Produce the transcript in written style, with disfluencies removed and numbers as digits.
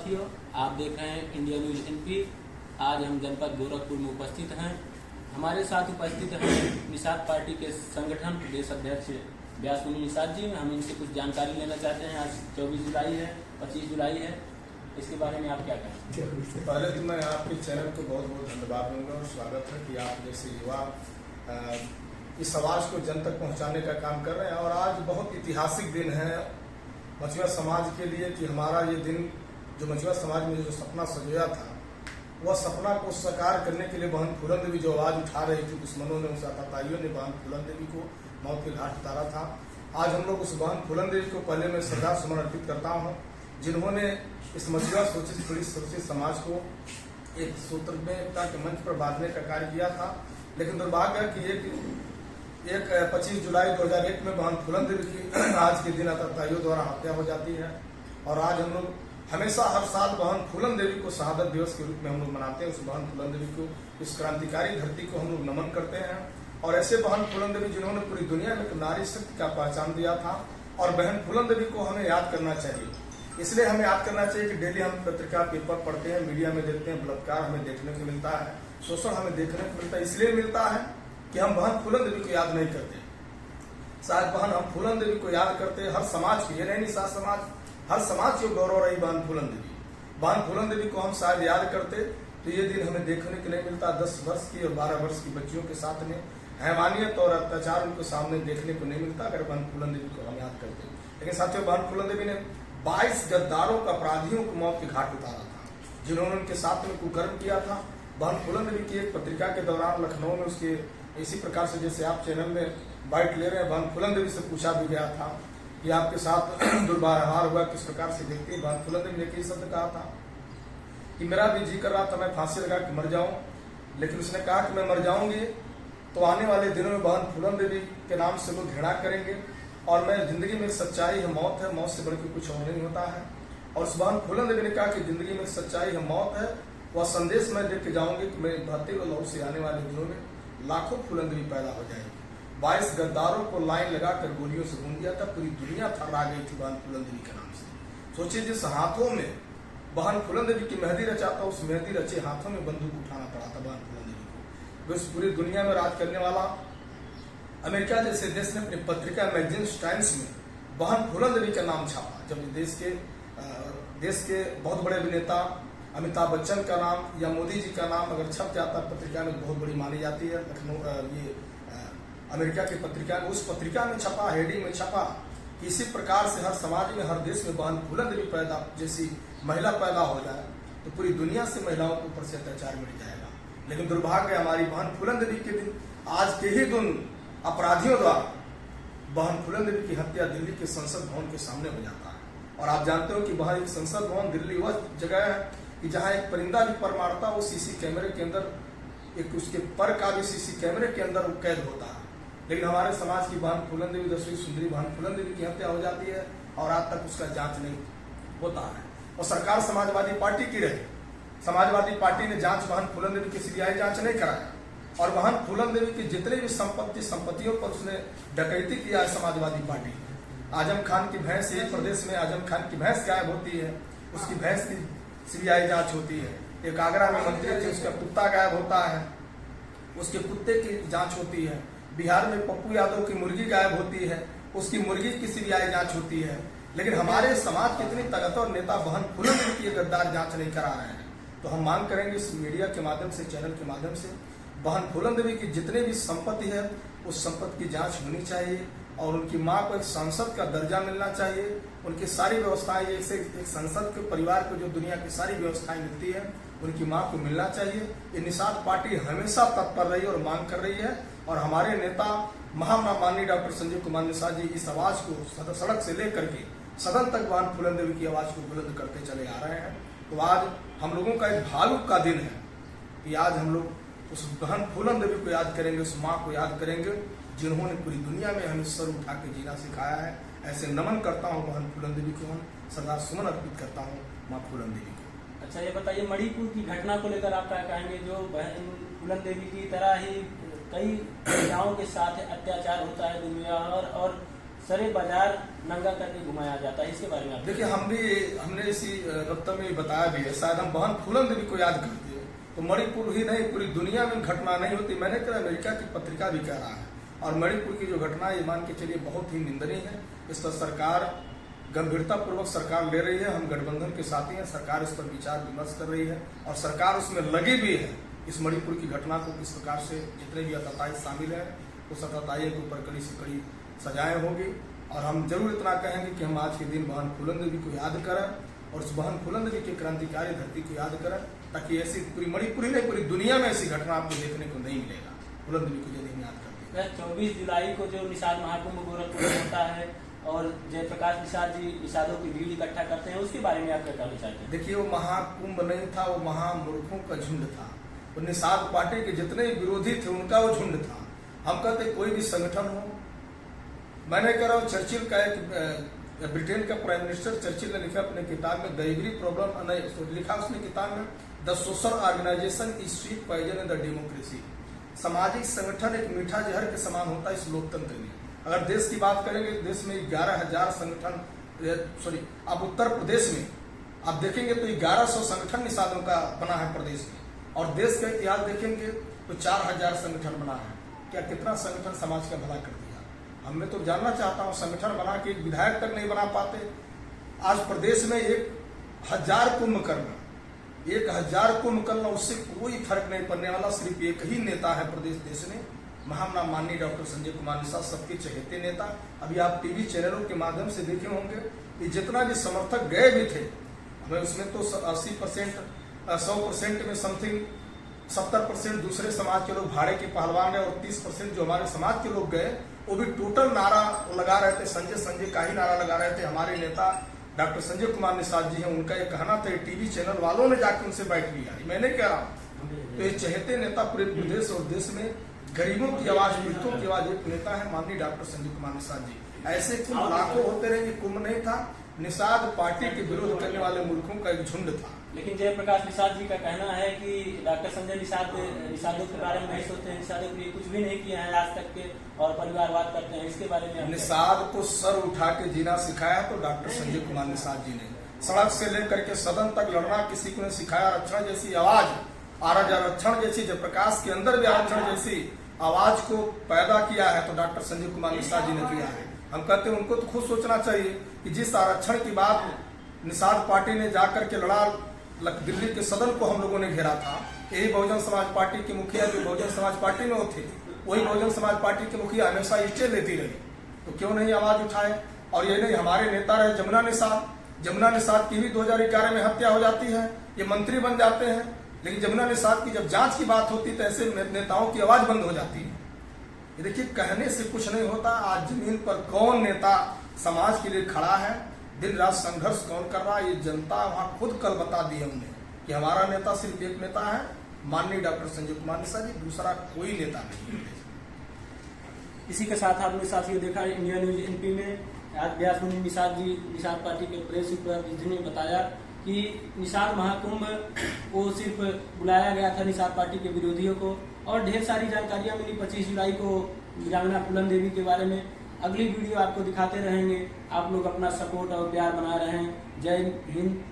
साथियों, आप देख रहे हैं इंडिया न्यूज एनपी। आज हम जनपद गोरखपुर में उपस्थित हैं। हमारे साथ उपस्थित हैं निषाद पार्टी के संगठन प्रदेश अध्यक्ष व्यास मुनि निषाद जी। हम इनसे कुछ जानकारी लेना चाहते हैं। आज 24 जुलाई है, 25 जुलाई है, इसके बारे में आप क्या कहें? पहले तो मैं आपके चैनल को बहुत बहुत धन्यवाद दूंगा और स्वागत है कि आप जैसे युवा इस आवाज को जन तक पहुंचाने का काम कर रहे हैं। और आज बहुत ऐतिहासिक दिन है मछुआ समाज के लिए कि हमारा ये दिन जो मछुआ समाज में जो सपना सजोया था, वह सपना को साकार करने के लिए बहन फूलन देवी जो आवाज उठा रही थी, दुश्मनों ने, उस आतताइयों ने बहन फूलन देवी को मौत के घाट उतारा था। आज हम लोग उस बहन फूलन देवी को पहले मैं श्रद्धा सुमन अर्पित करता हूँ, जिन्होंने इस मछुआ शोषित पीड़ित शोषित समाज को एक सूत्र में एकता के मंच पर बांधने का कार्य किया था। लेकिन दुर्भाग्य है कि एक 25 जुलाई 2001 में बहन फूलन देवी की आज के दिन आतताइयों द्वारा हत्या हो जाती है। और आज हम लोग हमेशा हर साल बहन फूलन देवी को शहादत दिवस के रूप में हम लोग मनाते हैं। उस बहन फूलन देवी को, इस क्रांतिकारी धरती को हम लोग नमन करते हैं। और ऐसे बहन फूलन देवी जिन्होंने पूरी दुनिया में नारी शक्ति का पहचान दिया था, और बहन फूलन देवी को हमें याद करना चाहिए। इसलिए हमें याद करना चाहिए कि डेली हम पत्रिका पेपर पढ़ते हैं, मीडिया में देखते हैं, बलात्कार हमें देखने को मिलता है, शोषण हमें देखने को मिलता है। इसलिए मिलता है कि हम बहन फूलन देवी को याद नहीं करते। शायद बहन हम फूलन देवी को याद करते हर समाज की, ये नहीं निषाद समाज, हर समाज को गौरव रही बहन फूलन देवी। बहन फूलन देवी को हम शायद याद करते तो ये दिन हमें देखने को नहीं मिलता। 10 वर्ष की और 12 वर्ष की बच्चियों के साथ में हैवानियत और अत्याचार उनको सामने देखने को नहीं मिलता अगर बहन फूलन देवी को हम याद करते। लेकिन साथियों, बहन फूलन देवी ने 22 गद्दारों का, अपराधियों को मौत के घाट उतारा था, जिन्होंने उनके साथ में कुकर्म किया था। बहन फूलन देवी की एक पत्रिका के दौरान लखनऊ में उसके इसी प्रकार से जैसे आप चैनल में बाइट ले रहे हैं, बहन फूलन देवी से पूछा भी गया था कि आपके साथ दुर्व्यवहार हुआ, किस प्रकार से देखती है। बहन फूलन देवी ने कई शब्द कहा था कि मेरा भी जी कर रहा था मैं फांसी लगा के मर जाऊं, लेकिन उसने कहा कि मैं मर जाऊंगी तो आने वाले दिनों में बहन फूलन देवी के नाम से लोग घृणा करेंगे। और मैं जिंदगी में सच्चाई है, मौत है, मौत से बढ़ के कुछ और नहीं होता है। और उस बहन फूलन देवी ने कहा कि जिंदगी में सच्चाई है, मौत है, वह संदेश मैं देख के जाऊंगी कि मेरे बहते हुए लहू से आने वाले दिनों में लाखों फूलन देवी पैदा हो जाएगी। 22 गद्दारों को लाइन लगाकर गोलियों से भून दिया था। पूरी दुनिया थर्रा गई थी बहन फूलन देवी के नाम से। सोचिए, जिस हाथों में बहन फूलन देवी की मेहंदी रचा था, उस मेहंदी रचे हाथों में बंदूक उठाना पड़ा था बहन फूलन देवी को। इस पूरी दुनिया में राज करने वाला अमेरिका जैसे देश ने अपनी पत्रिका मैगजीन टाइम्स में बहन फूलन देवी का नाम छापा। जब देश के बहुत बड़े अभिनेता अमिताभ बच्चन का नाम या मोदी जी का नाम अगर छप जाता पत्रिका में, बहुत बड़ी मानी जाती है लखनऊ ये अमेरिका की पत्रिका में, उस पत्रिका में छपा, हेडिंग में छपा कि इसी प्रकार से हर समाज में, हर देश में बहन फूलन देवी पैदा जैसी महिला पैदा हो जाए तो पूरी दुनिया से महिलाओं के ऊपर से अत्याचार मिट जाएगा। लेकिन दुर्भाग्य हमारी बहन फूलन देवी के दिन, आज के ही दिन अपराधियों द्वारा बहन फूलन देवी की हत्या दिल्ली के संसद भवन के सामने हो जाता है। और आप जानते हो कि वहां एक संसद भवन दिल्ली वह जगह है कि जहां एक परिंदा भी पर मारता, वो सीसी कैमरे के अंदर, एक उसके पर का भी सीसी कैमरे के अंदर कैद होता है। लेकिन हमारे समाज की बहन फूलन देवी, दसवीं सुंदरी बहन फूलन देवी की हत्या हो जाती है और आज तक उसका जांच नहीं होता है। और सरकार समाजवादी पार्टी की रही, समाजवादी पार्टी ने जांच बहन फूलन देवी की सीबीआई जांच नहीं कराया। और बहन फूलन देवी की जितने भी संपत्तियों पर उसने डकैती किया है समाजवादी पार्टी। आजम खान की भैंस, एक प्रदेश में आजम खान की भैंस गायब होती है, उसकी भैंस की सीबीआई जांच होती है। एक आगरा में मंत्री थे, उसका कुत्ता गायब होता है, उसके कुत्ते की जांच होती है। बिहार में पप्पू यादव की मुर्गी गायब होती है, उसकी मुर्गी की सीबीआई जांच होती है। लेकिन हमारे समाज के इतनी ताकतवर नेता बहन फूलन देवी की गद्दार जांच नहीं करा रहे हैं। तो हम मांग करेंगे इस मीडिया के माध्यम से, चैनल के माध्यम से, बहन फूलन देवी की जितने भी संपत्ति है उस संपत्ति की जांच होनी चाहिए और उनकी मां को एक सांसद का दर्जा मिलना चाहिए। उनकी सारी व्यवस्थाएं, एक संसद के परिवार को जो दुनिया की सारी व्यवस्थाएं मिलती है, उनकी मां को मिलना चाहिए। ये निषाद पार्टी हमेशा तत्पर रही और मांग कर रही है। और हमारे नेता महामाननीय डॉक्टर संजीव कुमार निषाद जी इस आवाज को सड़क से लेकर के सदन तक बहन फूलन देवी की आवाज को बुलंद करते चले आ रहे हैं। तो आज हम लोगों का एक भावुक का दिन है कि आज हम लोग उस बहन फूलन देवी को याद करेंगे, उस माँ को याद करेंगे जिन्होंने पूरी दुनिया में हमें सर उठा के जीना सिखाया है। ऐसे नमन करता हूँ बहन फूलन देवी को, हम श्रद्धा सुमन अर्पित करता हूँ माँ फूलन देवी को। अच्छा, ये बताइए, मणिपुर की घटना को लेकर आप क्या कहेंगे? जो बहन फूलन देवी की तरह ही कई महिलाओं के साथ अत्याचार होता है दुनिया और सरे बाजार नंगा करके घुमाया जाता है, इसके बारे में आप देखिए, हमने इसी वक्तव्य में बताया भी है, शायद हम बहन फूलन देवी को याद करते हैं तो मणिपुर ही नहीं पूरी दुनिया में घटना नहीं होती। मैंने कहा अमेरिका की पत्रिका भी कह रहा है, और मणिपुर की जो घटना ये मान के चलिए बहुत ही निंदनीय है। इस पर सरकार गंभीरता पूर्वक सरकार ले रही है, हम गठबंधन के साथी हैं, सरकार इस पर विचार विमर्श कर रही है और सरकार उसमें लगी भी है। इस मणिपुर की घटना को किस प्रकार से जितने भी आतताई शामिल है उस आतताई के ऊपर कड़ी से कड़ी सजाएं होगी। और हम जरूर इतना कहेंगे कि हम आज के दिन बहन फूलन देवी को याद करें और उस बहन फूलन देवी की क्रांतिकारी धरती को याद करें, ताकि ऐसी पूरी मणिपुर ही नहीं पूरी दुनिया में ऐसी घटना आपको देखने को नहीं मिलेगा। फूलन देवी को यदि हम याद करते हैं। 24 जुलाई को जो निषाद महाकुंभ गोरखपुर में होता है और जयप्रकाश निषाद जी निषादों की भीड़ इकट्ठा करते हैं, उसके बारे में आप क्या कहना चाहते हैं? देखिए, वो महाकुंभ नहीं था, वो महामूर्खों का झुंड था। वो निषाद पार्टी के जितने विरोधी थे उनका वो झुंड था। हम कहते कोई भी संगठन हो, मैंने कह रहा हूँ चर्चिल का एक ब्रिटेन का प्राइम मिनिस्टर चर्चिल ने लिखा अपने किताब में द एवरी प्रॉब्लम, लिखा उसने किताब में the social organisation is sweet poison in the democracy. सामाजिक संगठन एक मीठा जहर के समान होता है इस लोकतंत्र में। अगर देश की बात करेंगे, देश में 11,000 संगठन, आप उत्तर प्रदेश में आप देखेंगे तो 1100 संगठन निषादों का बना है प्रदेश में, और देश का इतिहास देखेंगे तो 4000 संगठन बना है। क्या कितना संगठन समाज का भला कर दिया? मैं तो जानना चाहता हूँ, संगठन बना के एक विधायक तक नहीं बना पाते। आज प्रदेश में 1000 कुंभ करना, 1000 कुंभ करना, उससे कोई फर्क नहीं पड़ने वाला। सिर्फ एक ही नेता है प्रदेश देश में, महामना माननीय डॉक्टर संजय कुमार निषाद, सबके चहेते नेता। अभी आप टीवी चैनलों के माध्यम से देखे होंगे कि जितना भी समर्थक गए भी थे, हमें उसमें तो 80%, 100% में समथिंग 70% दूसरे समाज के लोग भाड़े के पहलवान है और 30% जो हमारे समाज के लोग गए वो भी टोटल नारा लगा रहे थे, संजय संजय का ही नारा लगा रहे थे। हमारे नेता डॉक्टर संजय कुमार निषाद जी हैं, उनका ये कहना था, टीवी चैनल वालों ने जाकर उनसे बैठ लिया, मैं नहीं कह रहा हूँ। तो ये चहेते नेता पूरे प्रदेश और देश में गरीबों की आवाज, पीड़ितों की आवाज एक नेता है माननीय डॉक्टर संजय कुमार निषाद जी। ऐसे कुंभ लाखों होते रहेंगे, कुंभ नहीं था, निषाद पार्टी के विरोध करने वाले मूर्खों का एक झुंड था। लेकिन जयप्रकाश निषाद जी का कहना है कि डॉक्टर संजय निषाद निषादों के बारे में नहीं सोचते हैं, निषादों के लिए कुछ भी नहीं किया है आज तक के, और परिवारवाद करते हैं। इसके बारे में निषाद को सर उठा के जीना सिखाया तो डॉक्टर संजय कुमार निषाद जी ने। सड़क से लेकर के सदन तक लड़ना किसी को नहीं सिखाया। आरक्षण जैसी आवाज, आरक्षण जैसी जयप्रकाश के अंदर भी आरक्षण जैसी आवाज को पैदा किया है तो डॉक्टर संजय कुमार निषाद जी ने किया है। हम कहते हैं उनको तो खुद सोचना चाहिए कि जिस आरक्षण की बात निषाद पार्टी ने जाकर के लड़ा, दिल्ली के सदन को हम लोगों ने घेरा था, यही बहुजन समाज पार्टी के मुखिया जो बहुजन समाज पार्टी में थे, वही बहुजन समाज पार्टी के मुखिया हमेशा स्टे लेती रही, तो क्यों नहीं आवाज उठाए? और ये नहीं, हमारे नेता रहे जमुना निषाद की भी 2011 में हत्या हो जाती है, ये मंत्री बन जाते हैं, लेकिन जमुना निषाद की जब जांच की बात होती है तो ऐसे नेताओं की आवाज बंद हो जाती है। ये देखिए, कहने से कुछ नहीं होता। आज जमीन पर कौन नेता समाज के लिए खड़ा है, दिन रात संघर्ष कौन कर रहा है, ये जनता वहां खुद कल बता दी है उन्हें कि हमारा नेता सिर्फ एक नेता है, माननीय डॉक्टर संजय कुमार निषाद जी, दूसरा कोई नेता नहीं है। इसी के साथ आपने साथियों देखा इंडिया न्यूज एनपी में आज व्यास मुनि निषाद जी, निषाद पार्टी के प्रेस प्रतिनिधि ने बताया कि निषाद महाकुंभ को सिर्फ बुलाया गया था निषाद पार्टी के विरोधियों को, और ढेर सारी जानकारियां मिली 25 जुलाई को वीरांगना फूलन देवी के बारे में। अगली वीडियो आपको दिखाते रहेंगे। आप लोग अपना सपोर्ट और प्यार बना रहे हैं। जय हिंद।